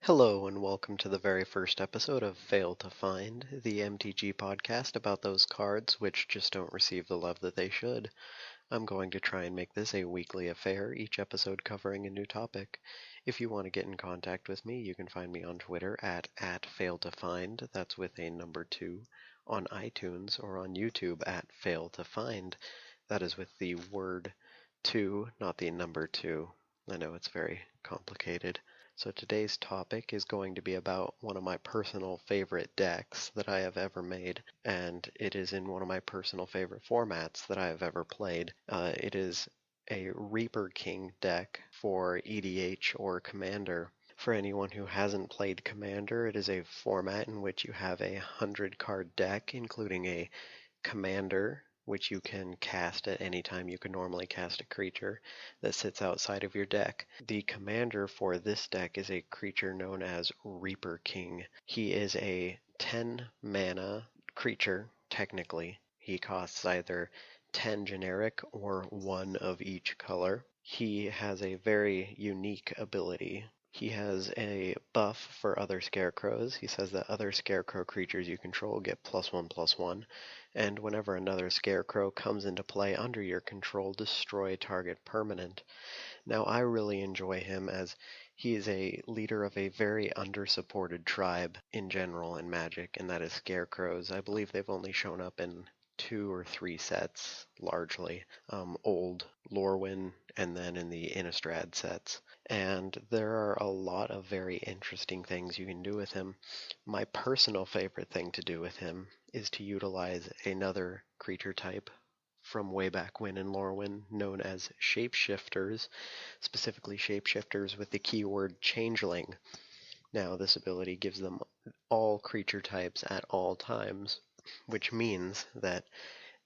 Hello, and welcome to the very first episode of Fail to Find, the MTG podcast about those cards which just don't receive the love that they should. I'm going to try and make this a weekly affair, each episode covering a new topic. If you want to get in contact with me, you can find me on Twitter at @FailToFind, that's with a number 2, on iTunes, or on YouTube at FailToFind, that is with the word 2, not the number 2. I know it's very complicated. So today's topic is going to be about one of my personal favorite decks that I have ever made, and it is in one of my personal favorite formats that I have ever played. It is a Reaper King deck for EDH or Commander. For anyone who hasn't played Commander, it is a format in which you have a 100-card deck, including a Commander, which you can cast at any time you can normally cast a creature that sits outside of your deck. The commander for this deck is a creature known as Reaper King. He is a 10 mana creature, technically. He costs either 10 generic or 1 of each color. He has a very unique ability. He has a buff for other scarecrows. He says that other scarecrow creatures you control get +1/+1, and whenever another scarecrow comes into play under your control, destroy target permanent. Now, I really enjoy him as he is a leader of a very undersupported tribe in general in Magic, and that is scarecrows. I believe they've only shown up in 2 or 3 sets, largely. Old Lorwyn, and then in the Innistrad sets. And there are a lot of very interesting things you can do with him. My personal favorite thing to do with him is to utilize another creature type from way back when in Lorwyn, known as shapeshifters, specifically shapeshifters with the keyword changeling. Now, this ability gives them all creature types at all times, which means that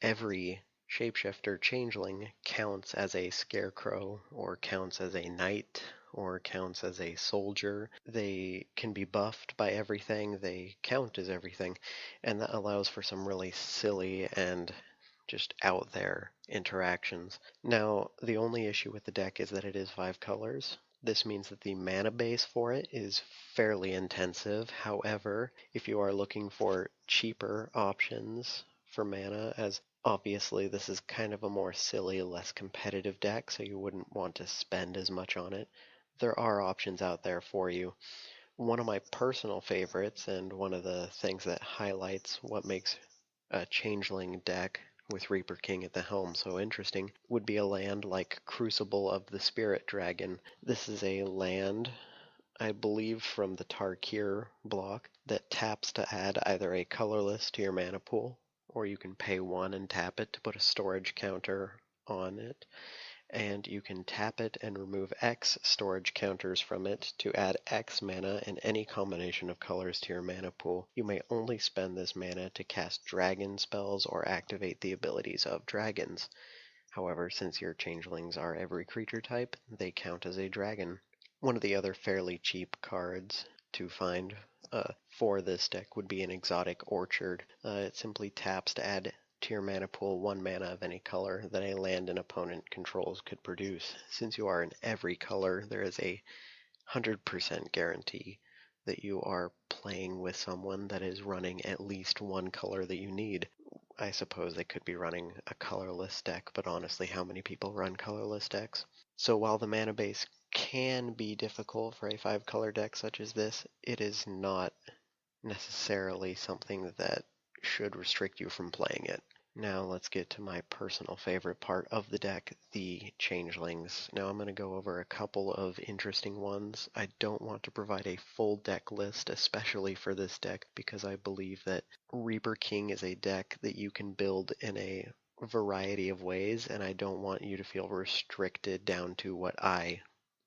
every shapeshifter changeling counts as a scarecrow, or counts as a knight, or counts as a soldier. They can be buffed by everything, they count as everything, and that allows for some really silly and just out there interactions. Now, the only issue with the deck is that it is 5 colors. This means that the mana base for it is fairly intensive. However, if you are looking for cheaper options for mana, as obviously this is kind of a more silly, less competitive deck, so you wouldn't want to spend as much on it, there are options out there for you. One of my personal favorites, and one of the things that highlights what makes a changeling deck with Reaper King at the helm so interesting, would be a land like Crucible of the Spirit Dragon. This is a land, I believe, from the Tarkir block that taps to add either a colorless to your mana pool, or you can pay 1 and tap it to put a storage counter on it, and you can tap it and remove X storage counters from it to add X mana and any combination of colors to your mana pool. You may only spend this mana to cast dragon spells or activate the abilities of dragons. However, since your changelings are every creature type, they count as a dragon. One of the other fairly cheap cards to find for this deck would be an Exotic Orchard. It simply taps to add to your mana pool 1 mana of any color that a land an opponent controls could produce. Since you are in every color, there is a 100% guarantee that you are playing with someone that is running at least 1 color that you need. I suppose they could be running a colorless deck, but honestly, how many people run colorless decks? So while the mana base can be difficult for a 5-color deck such as this, it is not necessarily something that should restrict you from playing it. Now let's get to my personal favorite part of the deck, the changelings. Now I'm going to go over a couple of interesting ones. I don't want to provide a full deck list, especially for this deck, because I believe that Reaper King is a deck that you can build in a variety of ways, and I don't want you to feel restricted down to what I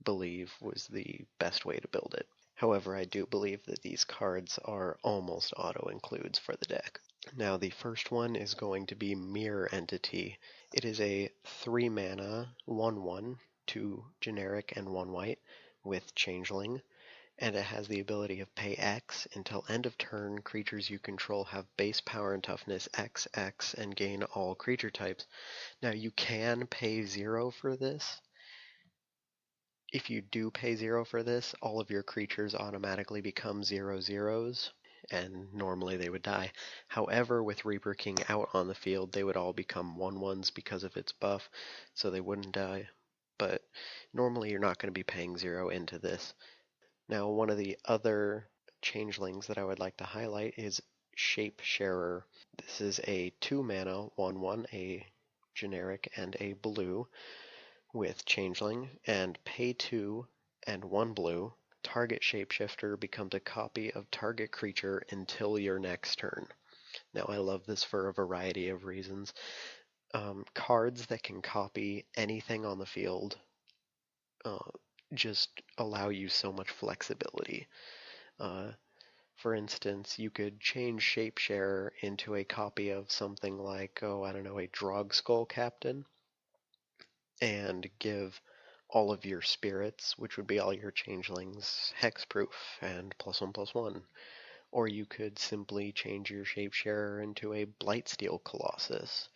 believe was the best way to build it. However, I do believe that these cards are almost auto-includes for the deck. Now, the first one is going to be Mirror Entity. It is a 3 mana, 1/1, 2 generic and 1 white with Changeling, and it has the ability of pay X. Until end of turn, creatures you control have base power and toughness XX and gain all creature types. Now, you can pay 0 for this, If you do pay 0 for this, all of your creatures automatically become 0/0s, and normally they would die. However, with Reaper King out on the field, they would all become 1/1s because of its buff, so they wouldn't die. But normally you're not going to be paying 0 into this. Now, one of the other changelings that I would like to highlight is Shapesharer. This is a 2-mana 1/1, a generic and a blue with changeling, and pay 2 and 1 blue. Target shapeshifter becomes a copy of target creature until your next turn. Now, I love this for a variety of reasons. Cards that can copy anything on the field just allow you so much flexibility. For instance, you could change Shapesharer into a copy of something like, I don't know, a Drogskull Captain, and give all of your spirits, which would be all your changelings, hexproof and +1/+1. Or you could simply change your Shapesharer into a Blightsteel Colossus.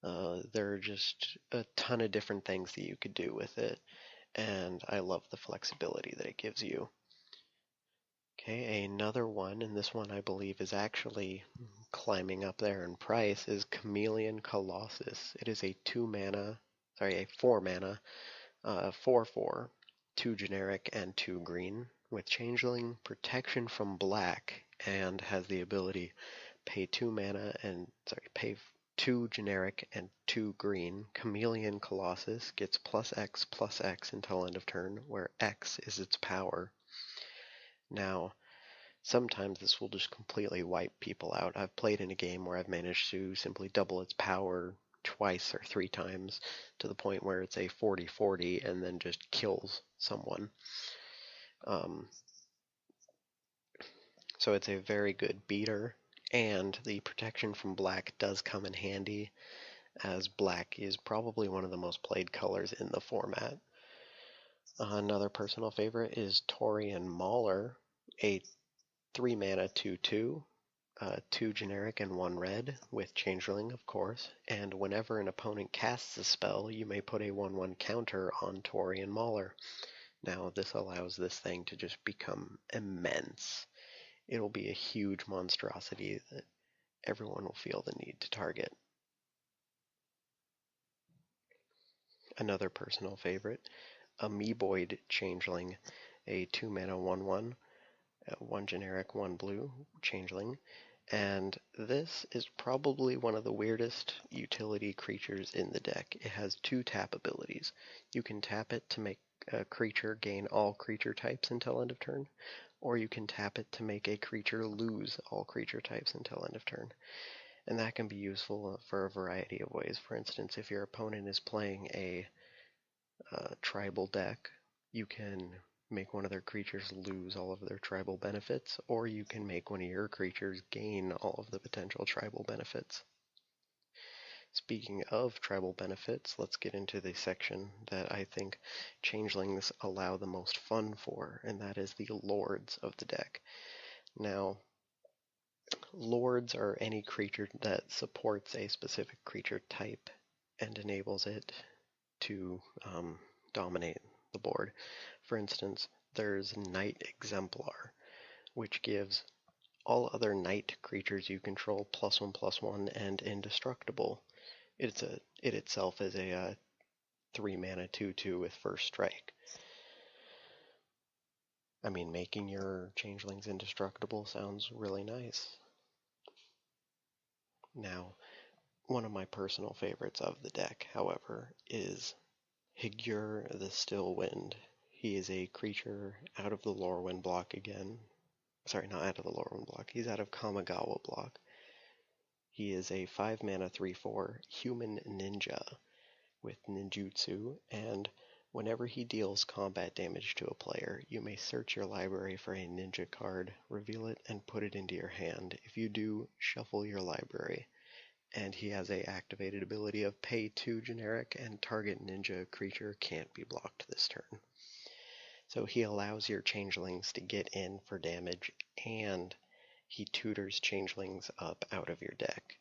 There are just a ton of different things that you could do with it, and I love the flexibility that it gives you. Okay, another one, and this one I believe is actually climbing up there in price, is Chameleon Colossus. It is a 4-mana, 4/4, 2 generic and 2 green, with changeling, protection from black, and has the ability pay 2 generic and 2 green. Chameleon Colossus gets +X/+X until end of turn, where X is its power. Now, sometimes this will just completely wipe people out. I've played in a game where I've managed to simply double its power twice or 3 times to the point where it's a 40/40 and then just kills someone. So it's a very good beater, and the protection from black does come in handy, as black is probably one of the most played colors in the format. Another personal favorite is Taurian Mauler, a 3-mana 2/2, 2 generic and 1 red, with changeling, of course, and whenever an opponent casts a spell, you may put a 1/1 counter on Taurian Mauler. Now, this allows this thing to just become immense. It'll be a huge monstrosity that everyone will feel the need to target. Another personal favorite, Amoeboid Changeling, a 2-mana 1/1, 1 generic, 1 blue, changeling, and this is probably one of the weirdest utility creatures in the deck. It has 2 tap abilities. You can tap it to make a creature gain all creature types until end of turn, or you can tap it to make a creature lose all creature types until end of turn. And that can be useful for a variety of ways. For instance, if your opponent is playing a tribal deck, you can make one of their creatures lose all of their tribal benefits, or you can make one of your creatures gain all of the potential tribal benefits. Speaking of tribal benefits, let's get into the section that I think changelings allow the most fun for, and that is the lords of the deck. Now, lords are any creature that supports a specific creature type and enables it to dominate the board. For instance, there's Knight Exemplar, which gives all other knight creatures you control +1/+1 and indestructible. It itself is a 3-mana 2/2 with first strike. I mean, making your changelings indestructible sounds really nice. Now, one of my personal favorites of the deck, however, is Higur the Still Wind. He is a creature out of the Lorwyn block again. Sorry, not out of the Lorwyn block. He's out of Kamigawa block. He is a 5-mana 3/4 human ninja with ninjutsu, and whenever he deals combat damage to a player, you may search your library for a ninja card, reveal it, and put it into your hand. If you do, shuffle your library. And he has a activated ability of pay 2 generic, and target ninja creature can't be blocked this turn. So he allows your changelings to get in for damage, and he tutors changelings up out of your deck.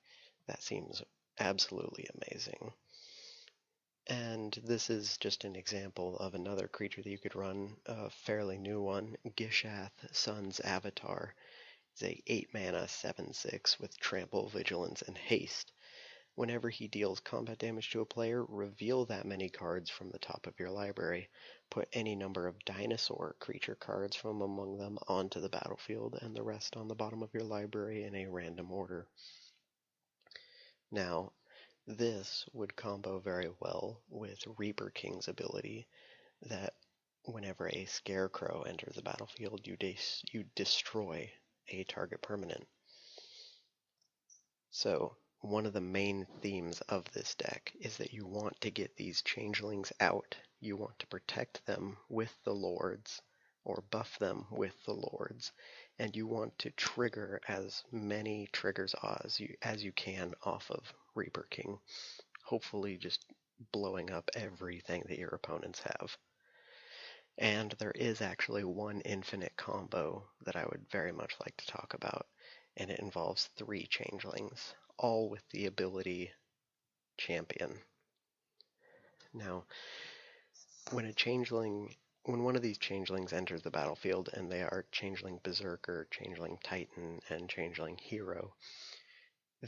That seems absolutely amazing. And this is just an example of another creature that you could run, a fairly new one, Gishath, Sun's Avatar. It's a 8 mana 7/6 with Trample, Vigilance, and Haste. Whenever he deals combat damage to a player, reveal that many cards from the top of your library. Put any number of dinosaur creature cards from among them onto the battlefield, and the rest on the bottom of your library in a random order. Now, this would combo very well with Reaper King's ability that whenever a Scarecrow enters the battlefield, you destroy a target permanent. So, one of the main themes of this deck is that you want to get these changelings out. You want to protect them with the lords, or buff them with the lords, and you want to trigger as many triggers as you can off of Reaper King, hopefully just blowing up everything that your opponents have. And there is actually one infinite combo that I would very much like to talk about, and it involves 3 changelings, all with the ability Champion. Now, when one of these changelings enters the battlefield, and they are Changeling Berserker, Changeling Titan, and Changeling Hero,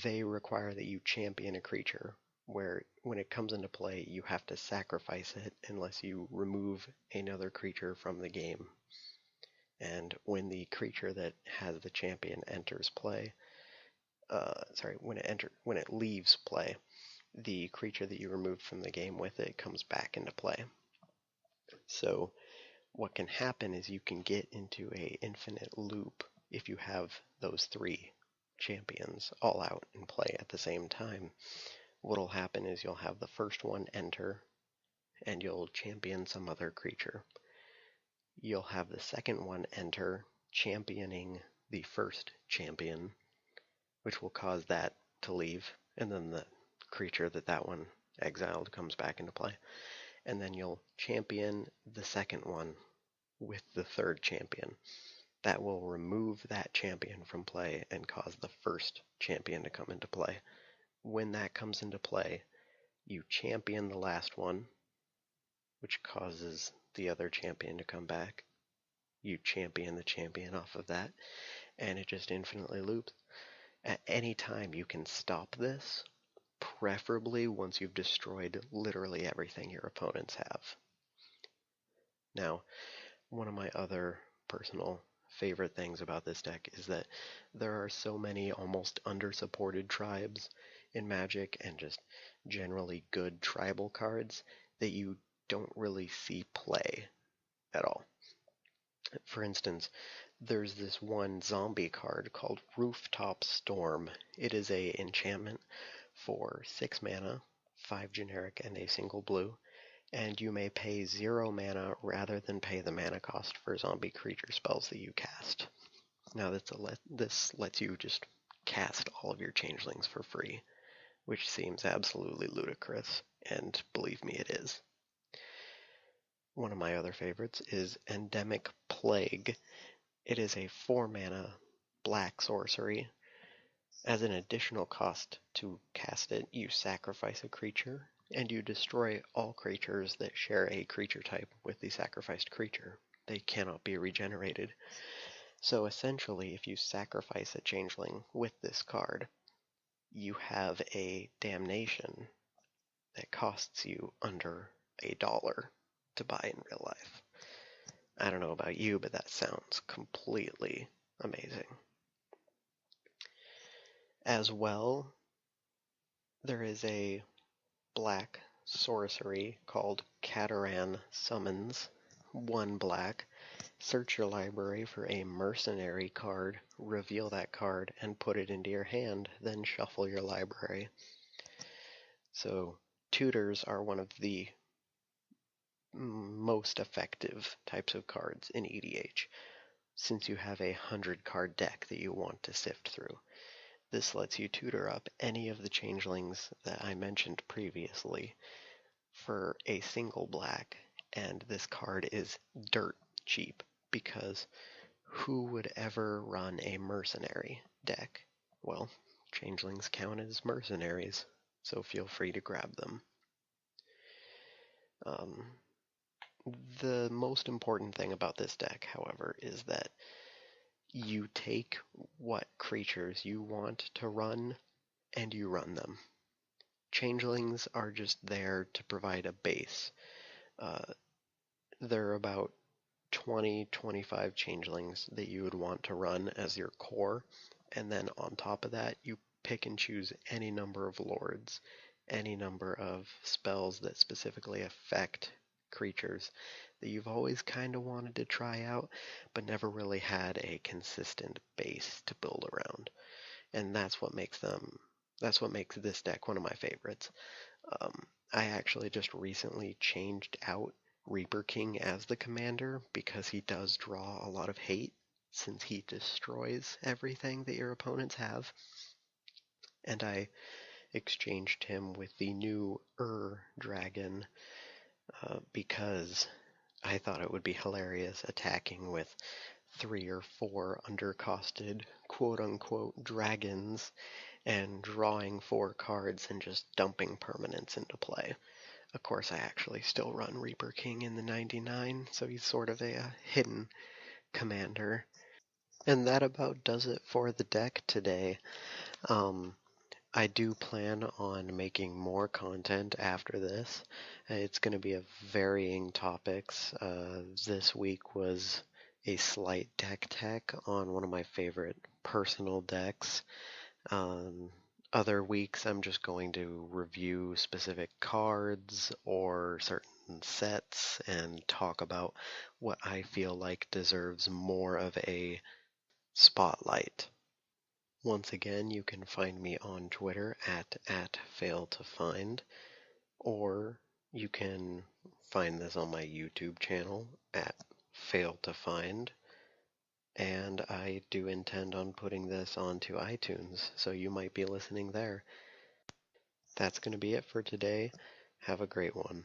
they require that you champion a creature, where when it comes into play, you have to sacrifice it unless you remove another creature from the game. And when the creature that has the champion enters play, when it leaves play, the creature that you removed from the game with it comes back into play. So what can happen is you can get into a infinite loop if you have those 3 champions all out in play at the same time. What'll happen is you'll have the first one enter, and you'll champion some other creature. You'll have the second one enter, championing the first champion, which will cause that to leave, and then the creature that one exiled comes back into play. And then you'll champion the second one with the third champion. That will remove that champion from play and cause the first champion to come into play. When that comes into play, you champion the last one, which causes the other champion to come back. You champion the champion off of that, and it just infinitely loops. At any time you can stop this, preferably once you've destroyed literally everything your opponents have. Now, one of my other personal favorite things about this deck is that there are so many almost under-supported tribes in Magic and just generally good tribal cards that you don't really see play at all. For instance, there's this one zombie card called Rooftop Storm. It is a enchantment for 6 mana, 5 generic, and a single blue, and you may pay 0 mana rather than pay the mana cost for zombie creature spells that you cast. Now this lets you just cast all of your changelings for free, which seems absolutely ludicrous, and believe me, it is. One of my other favorites is Endemic Plague. It is a 4 mana black sorcery. As an additional cost to cast it, you sacrifice a creature, and you destroy all creatures that share a creature type with the sacrificed creature. They cannot be regenerated. So essentially, if you sacrifice a changeling with this card, you have a damnation that costs you under $1 to buy in real life. I don't know about you, but that sounds completely amazing. As well, there is a black sorcery called Kataran Summons. 1 black. Search your library for a mercenary card, reveal that card, and put it into your hand, then shuffle your library. So, tutors are one of the most effective types of cards in EDH, since you have a 100-card deck that you want to sift through. This lets you tutor up any of the changelings that I mentioned previously for a single black, and this card is dirt cheap, because who would ever run a mercenary deck? Well, changelings count as mercenaries, so feel free to grab them. Um, the most important thing about this deck, however, is that you take what creatures you want to run and you run them. Changelings are just there to provide a base. Uh, there are about 20-25 changelings that you would want to run as your core, and then on top of that, you pick and choose any number of lords, any number of spells that specifically affect creatures that you've always kind of wanted to try out, but never really had a consistent base to build around. And that's what makes this deck one of my favorites. Um, I actually just recently changed out Reaper King as the commander because he does draw a lot of hate since he destroys everything that your opponents have. And I exchanged him with the new Dragon because I thought it would be hilarious attacking with 3 or 4 undercosted quote-unquote dragons and drawing 4 cards and just dumping permanents into play. Of course, I actually still run Reaper King in the 99, so he's sort of a hidden commander. And that about does it for the deck today. I do plan on making more content after this. It's going to be of varying topics. This week was a slight deck tech on one of my favorite personal decks. Other weeks, I'm just going to review specific cards or certain sets and talk about what I feel like deserves more of a spotlight. Once again, you can find me on Twitter at @failtofind, or you can find this on my YouTube channel at failtofind. And I do intend on putting this onto iTunes, so you might be listening there. That's going to be it for today. Have a great one.